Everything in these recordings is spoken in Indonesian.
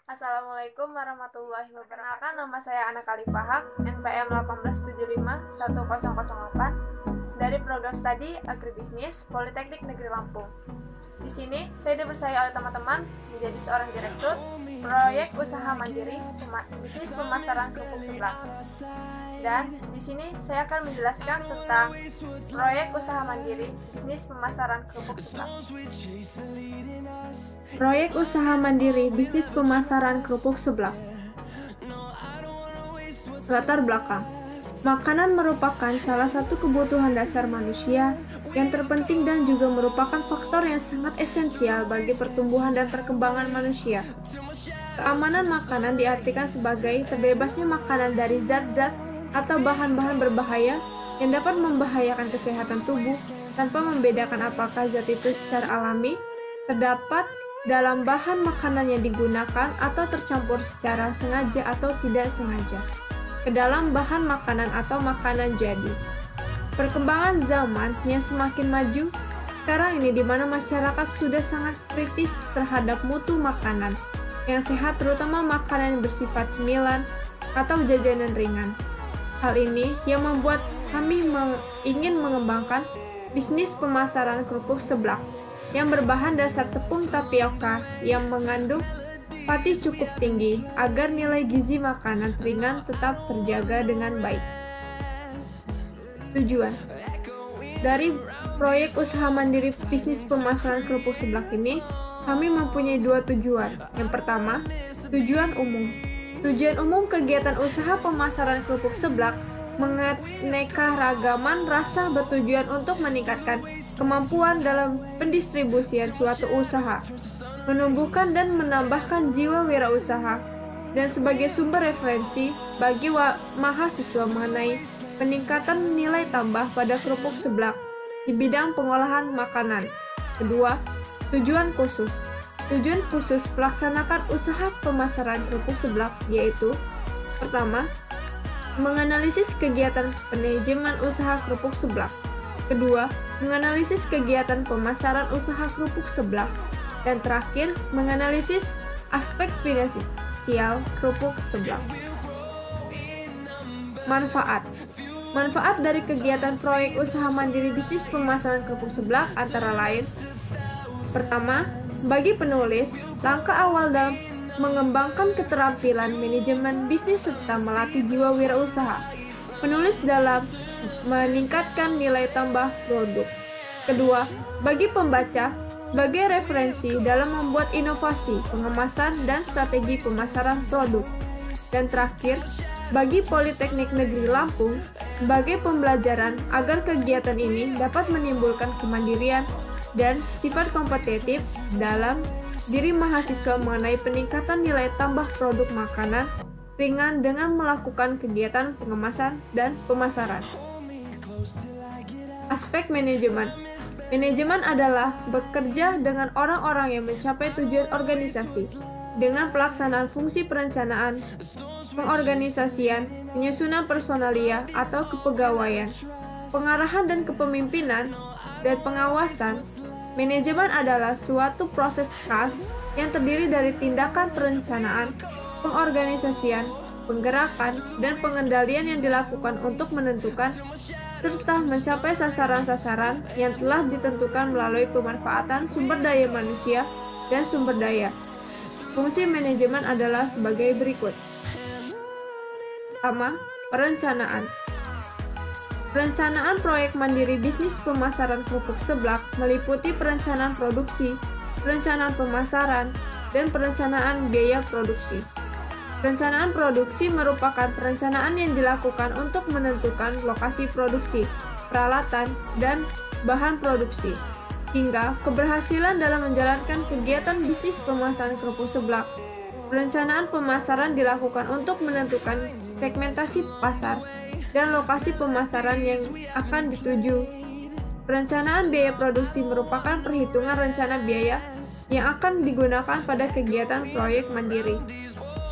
Assalamualaikum warahmatullahi wabarakatuh. Nama saya Ana Kalipahak, NPM 1875-1008 dari program studi Agribisnis Politeknik Negeri Lampung. Di sini saya dipercaya oleh teman-teman menjadi seorang direktur proyek usaha mandiri bisnis pemasaran kerupuk seblak. Dan di sini saya akan menjelaskan tentang proyek usaha mandiri bisnis pemasaran kerupuk seblak. Proyek usaha mandiri bisnis pemasaran kerupuk seblak. Latar belakang. Makanan merupakan salah satu kebutuhan dasar manusia yang terpenting dan juga merupakan faktor yang sangat esensial bagi pertumbuhan dan perkembangan manusia. Keamanan makanan diartikan sebagai terbebasnya makanan dari zat-zat atau bahan-bahan berbahaya yang dapat membahayakan kesehatan tubuh tanpa membedakan apakah zat itu secara alami terdapat dalam bahan makanan yang digunakan atau tercampur secara sengaja atau tidak sengaja ke dalam bahan makanan atau makanan jadi. Perkembangan zaman yang semakin maju sekarang ini di mana masyarakat sudah sangat kritis terhadap mutu makanan yang sehat, terutama makanan yang bersifat cemilan atau jajanan ringan. Hal ini yang membuat kami ingin mengembangkan bisnis pemasaran kerupuk seblak yang berbahan dasar tepung tapioka yang mengandung pati cukup tinggi agar nilai gizi makanan ringan tetap terjaga dengan baik. Tujuan dari proyek usaha mandiri bisnis pemasaran kerupuk seblak ini, kami mempunyai dua tujuan. Yang pertama, tujuan umum. Tujuan umum kegiatan usaha pemasaran kerupuk seblak menganeka-ragaman rasa bertujuan untuk meningkatkan kemampuan dalam pendistribusian suatu usaha, menumbuhkan dan menambahkan jiwa wirausaha, dan sebagai sumber referensi bagi mahasiswa mengenai peningkatan nilai tambah pada kerupuk seblak di bidang pengolahan makanan. Kedua, tujuan khusus. Tujuan khusus pelaksanakan usaha pemasaran kerupuk seblak yaitu: pertama, menganalisis kegiatan manajemen usaha kerupuk seblak. Kedua, menganalisis kegiatan pemasaran usaha kerupuk seblak. Dan terakhir, menganalisis aspek finansial kerupuk seblak. Manfaat. Manfaat dari kegiatan proyek usaha mandiri bisnis pemasaran kerupuk seblak antara lain: pertama, bagi penulis, langkah awal dalam mengembangkan keterampilan manajemen bisnis serta melatih jiwa wirausaha. Penulis dalam meningkatkan nilai tambah produk. Kedua, bagi pembaca, sebagai referensi dalam membuat inovasi, pengemasan, dan strategi pemasaran produk. Dan terakhir, bagi Politeknik Negeri Lampung, sebagai pembelajaran agar kegiatan ini dapat menimbulkan kemandirian dan sifat kompetitif dalam diri mahasiswa mengenai peningkatan nilai tambah produk makanan ringan dengan melakukan kegiatan pengemasan dan pemasaran. Aspek manajemen. Manajemen adalah bekerja dengan orang-orang yang mencapai tujuan organisasi dengan pelaksanaan fungsi perencanaan, pengorganisasian, penyusunan personalia atau kepegawaian, pengarahan dan kepemimpinan, dan pengawasan. Manajemen adalah suatu proses khas yang terdiri dari tindakan perencanaan, pengorganisasian, penggerakan, dan pengendalian yang dilakukan untuk menentukan serta mencapai sasaran-sasaran yang telah ditentukan melalui pemanfaatan sumber daya manusia dan sumber daya. Fungsi manajemen adalah sebagai berikut. Pertama, perencanaan. Perencanaan proyek mandiri bisnis pemasaran kerupuk seblak meliputi perencanaan produksi, perencanaan pemasaran, dan perencanaan biaya produksi. Perencanaan produksi merupakan perencanaan yang dilakukan untuk menentukan lokasi produksi, peralatan, dan bahan produksi, hingga keberhasilan dalam menjalankan kegiatan bisnis pemasaran kerupuk seblak. Perencanaan pemasaran dilakukan untuk menentukan segmentasi pasar dan lokasi pemasaran yang akan dituju. Perencanaan biaya produksi merupakan perhitungan rencana biaya yang akan digunakan pada kegiatan proyek mandiri.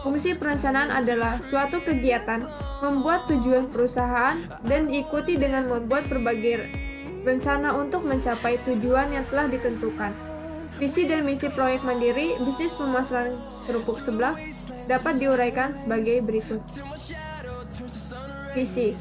Fungsi perencanaan adalah suatu kegiatan membuat tujuan perusahaan dan diikuti dengan membuat berbagai rencana untuk mencapai tujuan yang telah ditentukan. Visi dan misi proyek mandiri bisnis pemasaran kerupuk seblak dapat diuraikan sebagai berikut. Visi: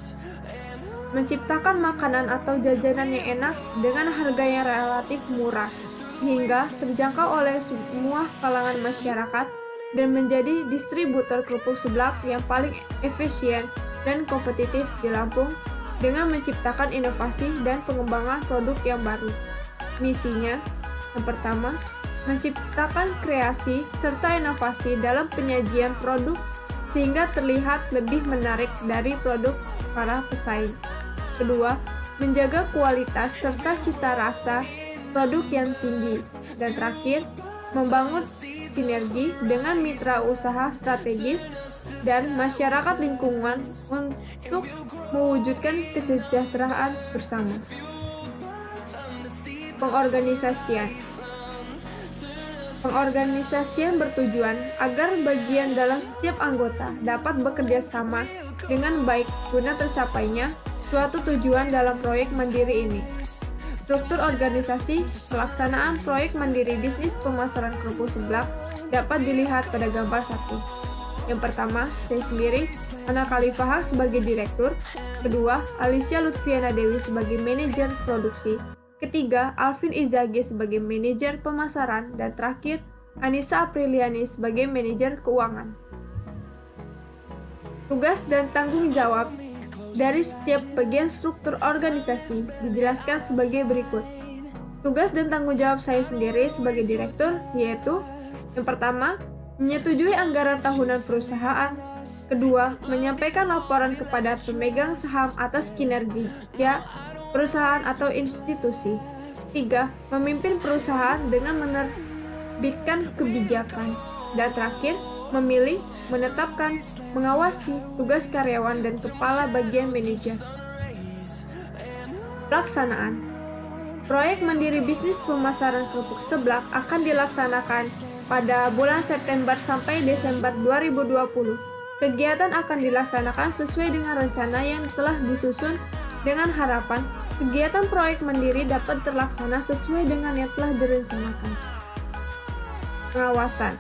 menciptakan makanan atau jajanan yang enak dengan harga yang relatif murah, sehingga terjangkau oleh semua kalangan masyarakat dan menjadi distributor kerupuk seblak yang paling efisien dan kompetitif di Lampung dengan menciptakan inovasi dan pengembangan produk yang baru. Misinya, yang pertama, menciptakan kreasi serta inovasi dalam penyajian produk sehingga terlihat lebih menarik dari produk para pesaing. Kedua, menjaga kualitas serta cita rasa produk yang tinggi. Dan terakhir, membangun sinergi dengan mitra usaha strategis dan masyarakat lingkungan untuk mewujudkan kesejahteraan bersama. Pengorganisasian bertujuan agar bagian dalam setiap anggota dapat bekerja sama dengan baik guna tercapainya suatu tujuan dalam proyek mandiri ini. Struktur organisasi pelaksanaan proyek mandiri bisnis pemasaran kerupuk seblak dapat dilihat pada gambar 1. Yang pertama, saya sendiri, Ana Khalifah sebagai direktur. Kedua, Alicia Lutfiana Dewi sebagai manajer produksi. Ketiga, Alvin Izagi sebagai manajer pemasaran. Dan terakhir, Anissa Apriliani sebagai manajer keuangan. Tugas dan tanggung jawab dari setiap bagian struktur organisasi dijelaskan sebagai berikut. Tugas dan tanggung jawab saya sendiri sebagai direktur yaitu: yang pertama, menyetujui anggaran tahunan perusahaan. Kedua, menyampaikan laporan kepada pemegang saham atas kinerja perusahaan atau institusi. 3. Memimpin perusahaan dengan menerbitkan kebijakan. Dan terakhir, memilih, menetapkan, mengawasi tugas karyawan dan kepala bagian manajer. Pelaksanaan proyek mandiri bisnis pemasaran kerupuk seblak akan dilaksanakan pada bulan September sampai Desember 2020. Kegiatan akan dilaksanakan sesuai dengan rencana yang telah disusun dengan harapan kegiatan proyek mandiri dapat terlaksana sesuai dengan yang telah direncanakan. Pengawasan.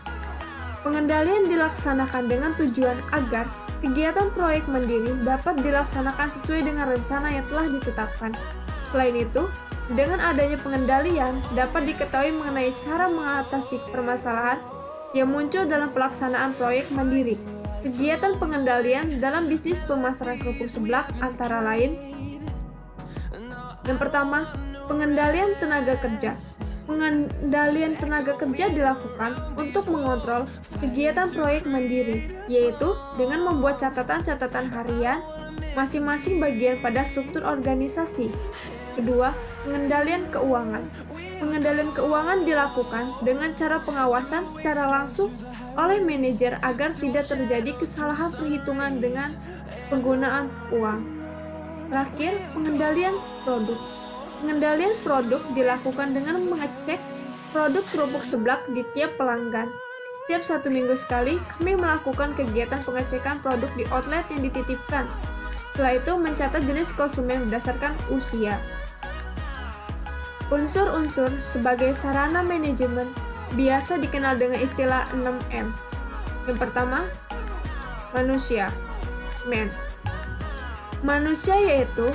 Pengendalian dilaksanakan dengan tujuan agar kegiatan proyek mandiri dapat dilaksanakan sesuai dengan rencana yang telah ditetapkan. Selain itu, dengan adanya pengendalian dapat diketahui mengenai cara mengatasi permasalahan yang muncul dalam pelaksanaan proyek mandiri. Kegiatan pengendalian dalam bisnis pemasaran kerupuk seblak antara lain: yang pertama, pengendalian tenaga kerja. Pengendalian tenaga kerja dilakukan untuk mengontrol kegiatan proyek mandiri, yaitu dengan membuat catatan-catatan harian masing-masing bagian pada struktur organisasi. Kedua, pengendalian keuangan. Pengendalian keuangan dilakukan dengan cara pengawasan secara langsung oleh manajer agar tidak terjadi kesalahan perhitungan dengan penggunaan uang. Terakhir, pengendalian produk. Pengendalian produk dilakukan dengan mengecek produk kerupuk seblak di tiap pelanggan. Setiap 1 minggu sekali, kami melakukan kegiatan pengecekan produk di outlet yang dititipkan. Setelah itu, mencatat jenis konsumen berdasarkan usia. Unsur-unsur sebagai sarana manajemen biasa dikenal dengan istilah 6M. Yang pertama, manusia, man. Manusia yaitu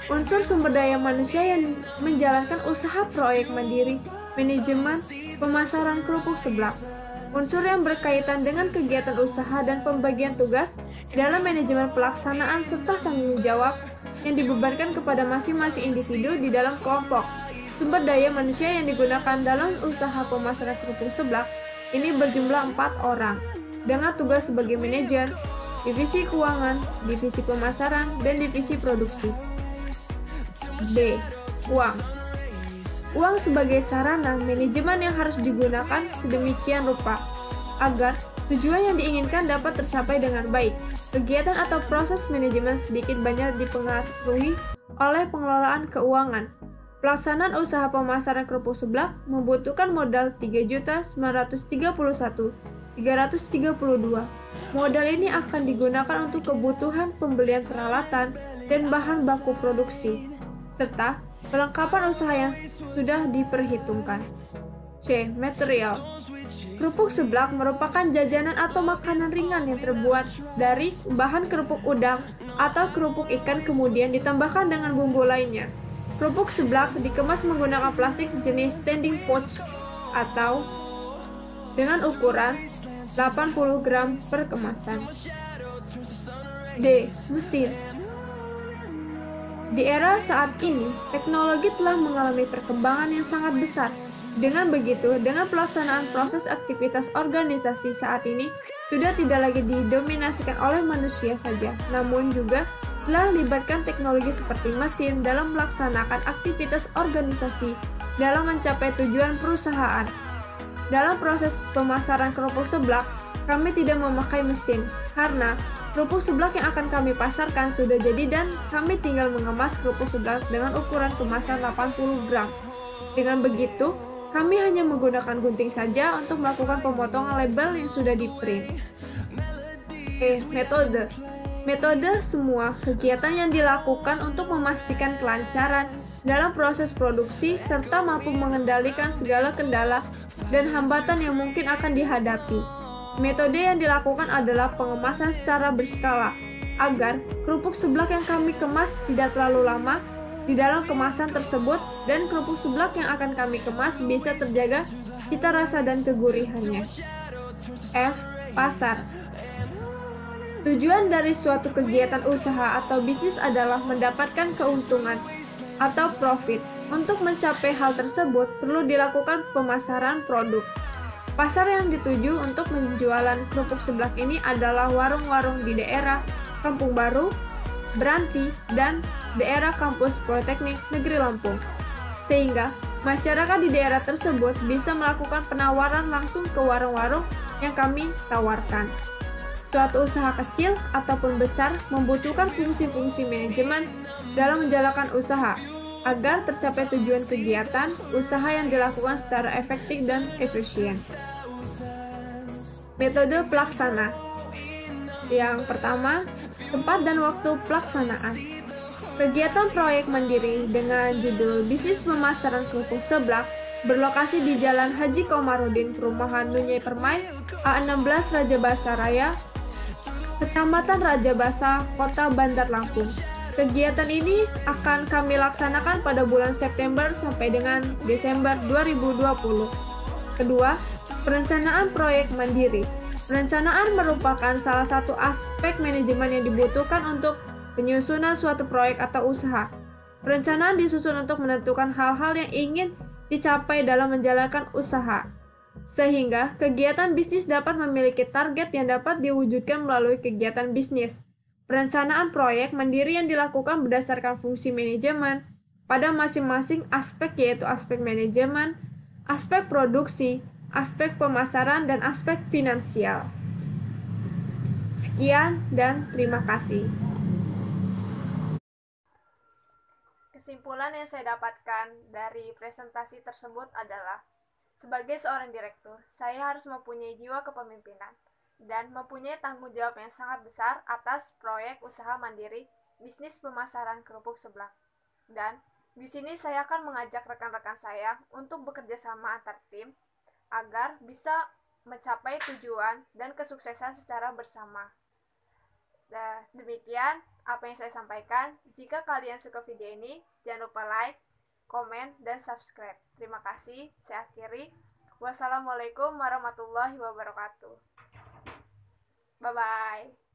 unsur sumber daya manusia yang menjalankan usaha proyek mandiri, manajemen, pemasaran kerupuk seblak. Unsur yang berkaitan dengan kegiatan usaha dan pembagian tugas dalam manajemen pelaksanaan serta tanggung jawab yang dibebankan kepada masing-masing individu di dalam kelompok. Sumber daya manusia yang digunakan dalam usaha pemasaran kerupuk seblak ini berjumlah 4 orang dengan tugas sebagai manajer, divisi keuangan, divisi pemasaran, dan divisi produksi. D. Uang. Uang sebagai sarana manajemen yang harus digunakan sedemikian rupa agar tujuan yang diinginkan dapat tercapai dengan baik. Kegiatan atau proses manajemen sedikit banyak dipengaruhi oleh pengelolaan keuangan. Pelaksanaan usaha pemasaran kerupuk seblak membutuhkan modal 3.931.332. Modal ini akan digunakan untuk kebutuhan pembelian peralatan dan bahan baku produksi, serta pelengkapan usaha yang sudah diperhitungkan. C. Material. Kerupuk seblak merupakan jajanan atau makanan ringan yang terbuat dari bahan kerupuk udang atau kerupuk ikan kemudian ditambahkan dengan bumbu lainnya. Kerupuk seblak dikemas menggunakan plastik jenis standing pouch atau dengan ukuran 80 gram per kemasan. D. Mesin. Di era saat ini, teknologi telah mengalami perkembangan yang sangat besar. Dengan begitu, dengan pelaksanaan proses aktivitas organisasi saat ini sudah tidak lagi didominasikan oleh manusia saja, namun juga telah melibatkan teknologi seperti mesin dalam melaksanakan aktivitas organisasi dalam mencapai tujuan perusahaan. Dalam proses pemasaran kerupuk seblak, kami tidak memakai mesin, karena kerupuk seblak yang akan kami pasarkan sudah jadi dan kami tinggal mengemas kerupuk seblak dengan ukuran kemasan 80 gram. Dengan begitu, kami hanya menggunakan gunting saja untuk melakukan pemotongan label yang sudah di-print. Metode. Metode semua kegiatan yang dilakukan untuk memastikan kelancaran dalam proses produksi serta mampu mengendalikan segala kendala dan hambatan yang mungkin akan dihadapi. Metode yang dilakukan adalah pengemasan secara berskala, agar kerupuk seblak yang kami kemas tidak terlalu lama di dalam kemasan tersebut dan kerupuk seblak yang akan kami kemas bisa terjaga cita rasa dan kegurihannya. F. Pasar. Tujuan dari suatu kegiatan usaha atau bisnis adalah mendapatkan keuntungan atau profit. Untuk mencapai hal tersebut perlu dilakukan pemasaran produk. Pasar yang dituju untuk penjualan kerupuk seblak ini adalah warung-warung di daerah Kampung Baru, Beranti, dan daerah kampus Politeknik Negeri Lampung. Sehingga masyarakat di daerah tersebut bisa melakukan penawaran langsung ke warung-warung yang kami tawarkan. Suatu usaha kecil ataupun besar membutuhkan fungsi-fungsi manajemen dalam menjalankan usaha agar tercapai tujuan kegiatan usaha yang dilakukan secara efektif dan efisien. Metode pelaksana. Yang pertama, tempat dan waktu pelaksanaan. Kegiatan proyek mandiri dengan judul Bisnis Pemasaran Kerupuk Seblak berlokasi di Jalan Haji Komarudin, Perumahan Nunyai Permai, A16 Rajabasa Raya, Kecamatan Rajabasa, Kota Bandar Lampung. Kegiatan ini akan kami laksanakan pada bulan September sampai dengan Desember 2020. Kedua, perencanaan proyek mandiri. Perencanaan merupakan salah satu aspek manajemen yang dibutuhkan untuk penyusunan suatu proyek atau usaha. Perencanaan disusun untuk menentukan hal-hal yang ingin dicapai dalam menjalankan usaha, sehingga kegiatan bisnis dapat memiliki target yang dapat diwujudkan melalui kegiatan bisnis. Perencanaan proyek mandiri yang dilakukan berdasarkan fungsi manajemen pada masing-masing aspek, yaitu aspek manajemen, aspek produksi, aspek pemasaran, dan aspek finansial. Sekian dan terima kasih. Kesimpulan yang saya dapatkan dari presentasi tersebut adalah, sebagai seorang direktur, saya harus mempunyai jiwa kepemimpinan dan mempunyai tanggung jawab yang sangat besar atas proyek usaha mandiri bisnis pemasaran kerupuk seblak. Dan di sini saya akan mengajak rekan-rekan saya untuk bekerja sama antar tim agar bisa mencapai tujuan dan kesuksesan secara bersama. Demikian apa yang saya sampaikan. Jika kalian suka video ini, jangan lupa like, komen, dan subscribe. Terima kasih. Saya akhiri. Wassalamualaikum warahmatullahi wabarakatuh. Bye-bye.